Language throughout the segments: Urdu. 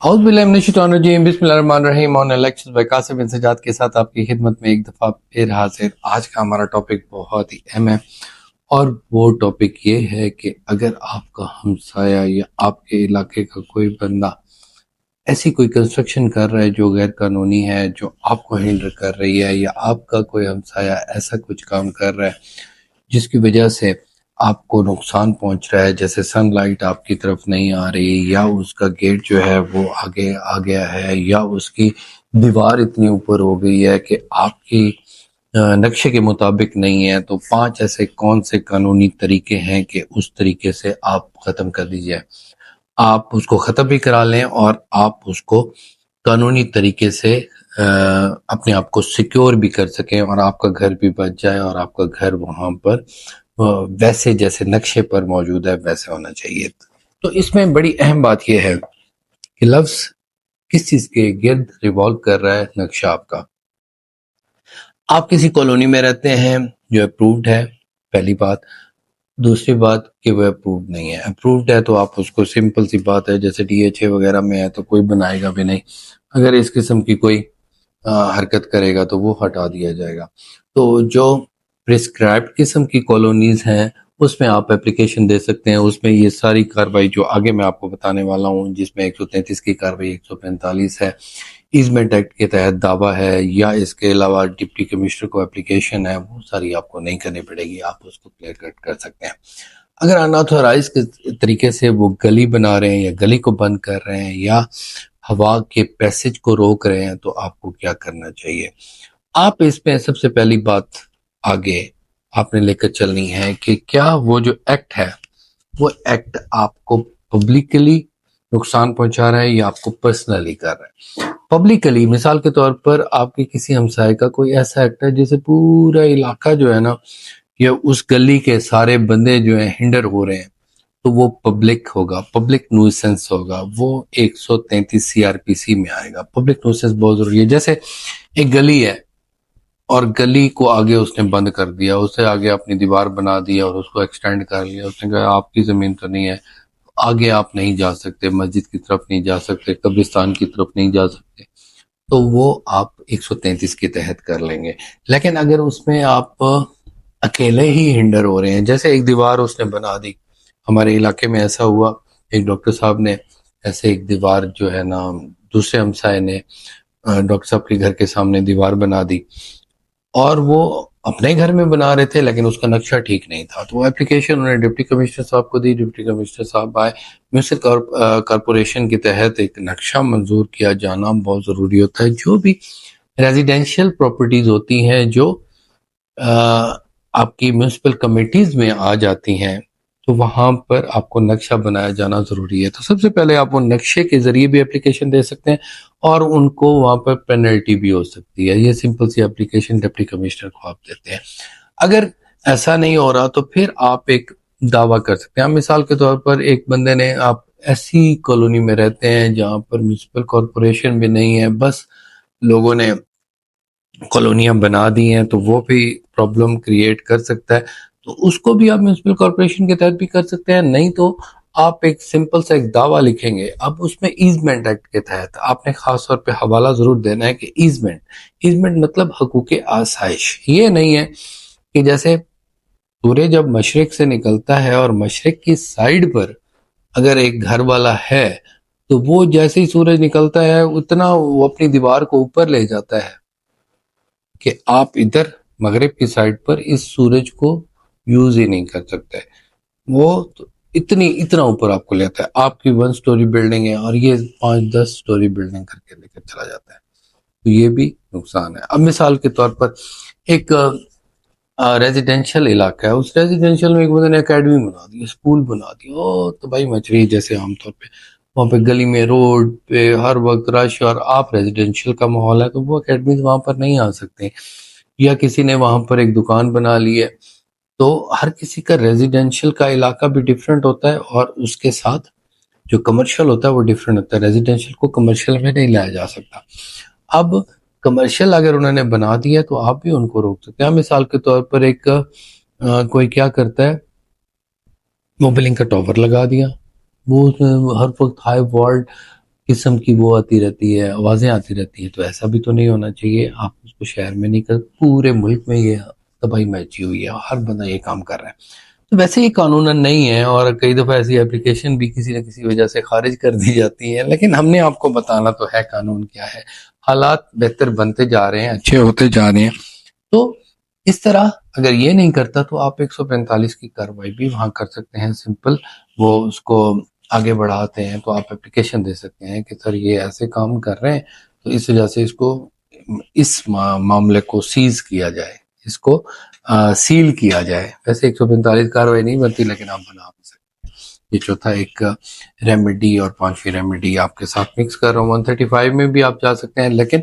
اعوذ باللہ من الشیطان الرجیم بسم اللہ الرحمن الرحیم آن الیکشن بائی قاسم بن سجاد کے ساتھ آپ کی خدمت میں ایک دفعہ پھر حاضر۔ آج کا ہمارا ٹاپک بہت ہی اہم ہے اور وہ ٹاپک یہ ہے کہ اگر آپ کا ہمسایہ یا آپ کے علاقے کا کوئی بندہ ایسی کوئی کنسٹرکشن کر رہا ہے جو غیر قانونی ہے، جو آپ کو ہینڈل کر رہی ہے، یا آپ کا کوئی ہمسایہ ایسا کچھ کام کر رہا ہے جس کی وجہ سے آپ کو نقصان پہنچ رہا ہے، جیسے سن لائٹ آپ کی طرف نہیں آ رہی، یا اس کا گیٹ جو ہے وہ آگے آ گیا ہے، یا اس کی دیوار اتنی اوپر ہو گئی ہے کہ آپ کی نقشے کے مطابق نہیں ہے، تو 5 ایسے کون سے قانونی طریقے ہیں کہ اس طریقے سے آپ ختم کر دیجئے۔ آپ اس کو ختم بھی کرا لیں اور آپ اس کو قانونی طریقے سے اپنے آپ کو سیکیور بھی کر سکیں، اور آپ کا گھر بھی بچ جائے، اور آپ کا گھر وہاں پر ویسے جیسے نقشے پر موجود ہے ویسے ہونا چاہیے۔ تو اس میں بڑی اہم بات یہ ہے کہ لفظ کس چیز کے گرد ریوالو کر رہا ہے؟ نقشہ آپ کا۔ آپ کسی کالونی میں رہتے ہیں جو اپرووڈ ہے، پہلی بات۔ دوسری بات کہ وہ اپرووڈ نہیں ہے۔ اپرووڈ ہے تو آپ اس کو، سمپل سی بات ہے، جیسے ڈی ایچ اے وغیرہ میں ہے تو کوئی بنائے گا بھی نہیں، اگر اس قسم کی کوئی حرکت کرے گا تو وہ ہٹا دیا جائے گا۔ تو جو پرسکرائبڈ قسم کی کالونیز ہیں اس میں آپ اپلیکیشن دے سکتے ہیں، اس میں یہ ساری کاروائی جو آگے میں آپ کو بتانے والا ہوں، جس میں 133 کی کاروائی 145 ہے، ایزمنٹ ایکٹ کے تحت دعویٰ ہے، یا اس کے علاوہ ڈپٹی کمشنر کو اپلیکیشن ہے، وہ ساری آپ کو نہیں کرنی پڑے گی، آپ اس کو کلیئر کٹ کر سکتے ہیں۔ اگر اناتھورائز کے طریقے سے وہ گلی بنا رہے ہیں یا گلی کو بند کر رہے ہیں یا ہوا کے پیسج کو روک رہے ہیں تو آپ کو کیا کرنا چاہیے؟ آپ اس میں سب سے پہلی بات آگے آپ نے لے کر چلنی ہے کہ کیا وہ جو ایکٹ ہے وہ ایکٹ آپ کو پبلکلی نقصان پہنچا رہا ہے یا آپ کو پرسنلی کر رہا ہے۔ پبلکلی مثال کے طور پر آپ کے کسی ہمسائے کا کوئی ایسا ایکٹ ہے جسے پورا علاقہ جو ہے نا، یا اس گلی کے سارے بندے جو ہیں ہنڈر ہو رہے ہیں، تو وہ پبلک ہوگا، پبلک نوسنس ہوگا، وہ 133 سی آر پی سی میں آئے گا۔ پبلک نوسنس بہت ضروری ہے۔ جیسے ایک گلی ہے اور گلی کو آگے اس نے بند کر دیا، اسے آگے اپنی دیوار بنا دیا اور اس کو ایکسٹینڈ کر لیا، اس نے کہا آپ کی زمین تو نہیں ہے، آگے آپ نہیں جا سکتے، مسجد کی طرف نہیں جا سکتے، قبرستان کی طرف نہیں جا سکتے، تو وہ آپ 133 کے تحت کر لیں گے۔ لیکن اگر اس میں آپ اکیلے ہی ہنڈر ہو رہے ہیں، جیسے ایک دیوار اس نے بنا دی، ہمارے علاقے میں ایسا ہوا، ایک ڈاکٹر صاحب نے ایسے ایک دیوار جو ہے نا، دوسرے ہمسائے نے ڈاکٹر صاحب کے گھر کے سامنے دیوار بنا دی، اور وہ اپنے گھر میں بنا رہے تھے لیکن اس کا نقشہ ٹھیک نہیں تھا، تو وہ اپلیکیشن انہوں نے ڈپٹی کمشنر صاحب کو دی، ڈپٹی کمشنر صاحب آئے۔ میونسپل کارپوریشن کے تحت ایک نقشہ منظور کیا جانا بہت ضروری ہوتا ہے۔ جو بھی ریزیڈینشیل پراپرٹیز ہوتی ہیں جو آپ کی میونسپل کمیٹیز میں آ جاتی ہیں، تو وہاں پر آپ کو نقشہ بنایا جانا ضروری ہے۔ تو سب سے پہلے آپ وہ نقشے کے ذریعے بھی اپلیکیشن دے سکتے ہیں، اور ان کو وہاں پر پینلٹی بھی ہو سکتی ہے۔ یہ سمپل سی اپلیکیشن ڈپٹی کمشنر کو آپ دیتے ہیں۔ اگر ایسا نہیں ہو رہا تو پھر آپ ایک دعویٰ کر سکتے ہیں۔ مثال کے طور پر ایک بندے نے، آپ ایسی کالونی میں رہتے ہیں جہاں پر میونسپل کارپوریشن بھی نہیں ہے، بس لوگوں نے کالونیاں بنا دی ہیں، تو وہ بھی پرابلم کریٹ کر سکتا ہے، تو اس کو بھی آپ میونسپل کارپوریشن کے تحت بھی کر سکتے ہیں۔ نہیں تو آپ ایک سمپل سا ایک دعویٰ لکھیں گے، اب اس میں ایزمنٹ ایکٹ کے تحت آپ نے خاص طور پہ حوالہ ضرور دینا ہے کہ ایزمنٹ مطلب حقوق آسائش۔ یہ نہیں ہے کہ جیسے سورج جب مشرق سے نکلتا ہے اور مشرق کی سائیڈ پر اگر ایک گھر والا ہے، تو وہ جیسے ہی سورج نکلتا ہے اتنا وہ اپنی دیوار کو اوپر لے جاتا ہے کہ آپ ادھر مغرب کی سائیڈ پر اس سورج کو یوز ہی نہیں کر سکتے، وہ اتنا اوپر آپ کو لیتا ہے۔ آپ کی 1 سٹوری بلڈنگ ہے اور یہ 5-10 سٹوری بلڈنگ کر کے لے کر چلا جاتا ہے، تو یہ بھی نقصان ہے۔ اب مثال کے طور پر ایک ریزیڈینشل علاقہ ہے، اس ریزیڈینشل میں ایک بندے نے اکیڈمی بنا دی، اسکول بنا دی، تو بھائی مچ رہی ہے جیسے عام طور پہ وہاں پہ گلی میں روڈ پہ ہر وقت رش، اور آپ ریزیڈینشل کا ماحول ہے تو وہ اکیڈمیز وہاں پر نہیں آ سکتے، یا کسی نے وہاں پر ایک دکان بنا لی ہے۔ تو ہر کسی کا ریزیڈینشل کا علاقہ بھی ڈیفرنٹ ہوتا ہے، اور اس کے ساتھ جو کمرشل ہوتا ہے وہ ڈیفرنٹ ہوتا ہے۔ ریزیڈینشل کو کمرشل میں نہیں لایا جا سکتا۔ اب کمرشل اگر انہوں نے بنا دیا تو آپ بھی ان کو روک سکتے ہیں۔ مثال کے طور پر ایک کوئی کیا کرتا ہے، موبلنگ کا ٹاور لگا دیا، وہ اس میں ہر وقت ہائی والٹ قسم کی وہ آتی رہتی ہے، آوازیں آتی رہتی ہیں. تو ایسا بھی تو نہیں ہونا چاہیے. آپ اس کو شہر میں نہیں کر، پورے ملک میں یہ تباہی مچی ہوئی ہے، ہر بندہ یہ کام کر رہا ہے. تو ویسے یہ قانوناً نہیں ہے، اور کئی دفعہ ایسی اپلیکیشن بھی کسی نہ کسی وجہ سے خارج کر دی جاتی ہیں، لیکن ہم نے آپ کو بتانا تو ہے قانون کیا ہے. حالات بہتر بنتے جا رہے ہیں، اچھے ہوتے جا رہے ہیں. تو اس طرح اگر یہ نہیں کرتا تو آپ 145 کی کارروائی بھی وہاں کر سکتے ہیں. سمپل وہ اس کو آگے بڑھاتے ہیں تو آپ اپلیکیشن دے سکتے ہیں کہ سر یہ ایسے کام کر رہے ہیں، تو اس وجہ سے اس کو، اس معاملے کو سیز کیا جائے، اس کو سیل کیا جائے. ویسے 145 کارروائی نہیں بنتی، لیکن آپ بنا بھی سکتے ہیں. یہ چوتھا ایک ریمیڈی، اور پانچویں ریمیڈی آپ کے ساتھ مکس کر رہا ہوں. 135 میں بھی آپ جا سکتے ہیں، لیکن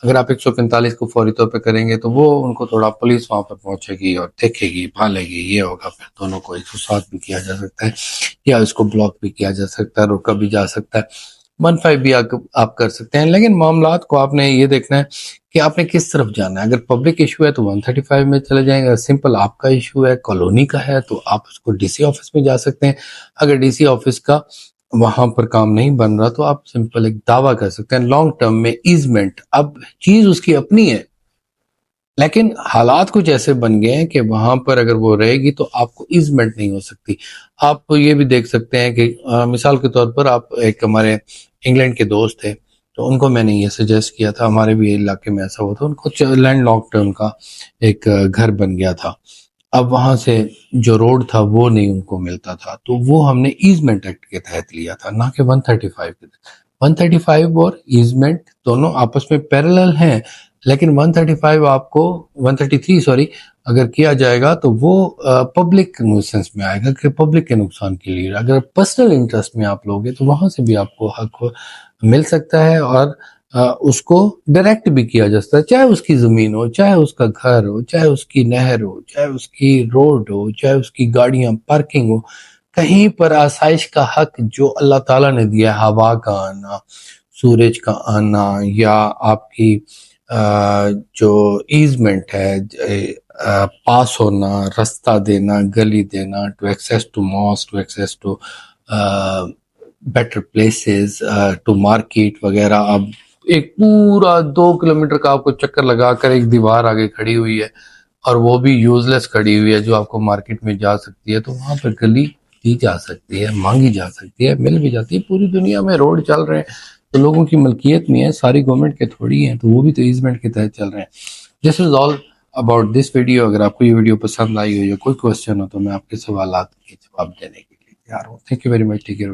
اگر آپ 145 کو فوری طور پہ کریں گے تو وہ ان کو تھوڑا پولیس وہاں پہ پہنچے گی اور دیکھے گی، بھالے گی، یہ ہوگا. پھر دونوں کو 107 بھی کیا جا سکتا ہے، یا اس کو بلاک بھی کیا جا سکتا ہے، روکا بھی جا سکتا ہے. 15 بھی آپ کر سکتے ہیں. لیکن معاملات کو آپ نے یہ دیکھنا ہے کہ آپ نے کس طرف جانا ہے. اگر پبلک ایشو ہے تو 135 میں چلے جائیں. اگر سمپل آپ کا ایشو ہے، کالونی کا ہے، تو آپ اس کو ڈی سی آفس میں جا سکتے ہیں. اگر ڈی سی آفس کا وہاں پر کام نہیں بن رہا تو آپ سمپل ایک دعویٰ کر سکتے ہیں لانگ ٹرم میں ایزمنٹ. اب چیز اس کی اپنی ہے، لیکن حالات کچھ ایسے بن گئے ہیں کہ وہاں پر اگر وہ رہے گی تو آپ کو ایزمنٹ نہیں ہو سکتی. آپ یہ بھی دیکھ سکتے ہیں کہ مثال کے طور پر آپ، ایک ہمارے انگلینڈ کے دوست تھے، تو ان کو میں نے یہ سجیسٹ کیا تھا، ہمارے بھی علاقے میں ایسا ہوا تھا، ان کو لینڈ لاک ٹرم کا ایک گھر بن گیا تھا. اب وہاں سے جو روڈ تھا وہ نہیں ان کو ملتا تھا، تو وہ ہم نے ایزمنٹ ایکٹ کے تحت لیا تھا، نہ کہ 135 کے تحت. 135 اور ایزمنٹ دونوں آپس میں پیرلل ہیں، لیکن 135 آپ کو 133 سوری اگر کیا جائے گا تو وہ پبلک نوسنس میں آئے گا، کہ پبلک کے نقصان کے لیے. اگر پرسنل انٹرسٹ میں آپ لوگے تو وہاں سے بھی آپ کو حق مل سکتا ہے، اور اس کو ڈائریکٹ بھی کیا جا سکتا ہے، چاہے اس کی زمین ہو، چاہے اس کا گھر ہو، چاہے اس کی نہر ہو، چاہے اس کی روڈ ہو، چاہے اس کی گاڑیاں پارکنگ ہو. کہیں پر آسائش کا حق جو اللہ تعالیٰ نے دیا ہے، ہوا کا آنا، سورج کا آنا، یا آپ کی جو ایزمنٹ ہے، پاس ہونا، رستہ دینا، گلی دینا، to access to mask, to access to better places, to market وغیرہ. اب ایک پورا 2 کلومیٹر کا آپ کو چکر لگا کر ایک دیوار آگے کھڑی ہوئی ہے، اور وہ بھی یوزلیس کھڑی ہوئی ہے جو آپ کو مارکیٹ میں جا سکتی ہے، تو وہاں پر گلی دی جا سکتی ہے، مانگی جا سکتی ہے، مل بھی جاتی ہے. پوری دنیا میں روڈ چل رہے ہیں تو لوگوں کی ملکیت میں ہے، ساری گورنمنٹ کے تھوڑی ہیں، تو وہ بھی تو ایزمنٹ کے تحت چل رہے ہیں. دس از آل اباؤٹ دس ویڈیو. اگر آپ کو یہ ویڈیو پسند آئی ہو یا کوئی کوشچن ہو تو میں آپ کے سوالات کے جواب دینے کے لیے تیار ہوں. Thank you very much. Take care.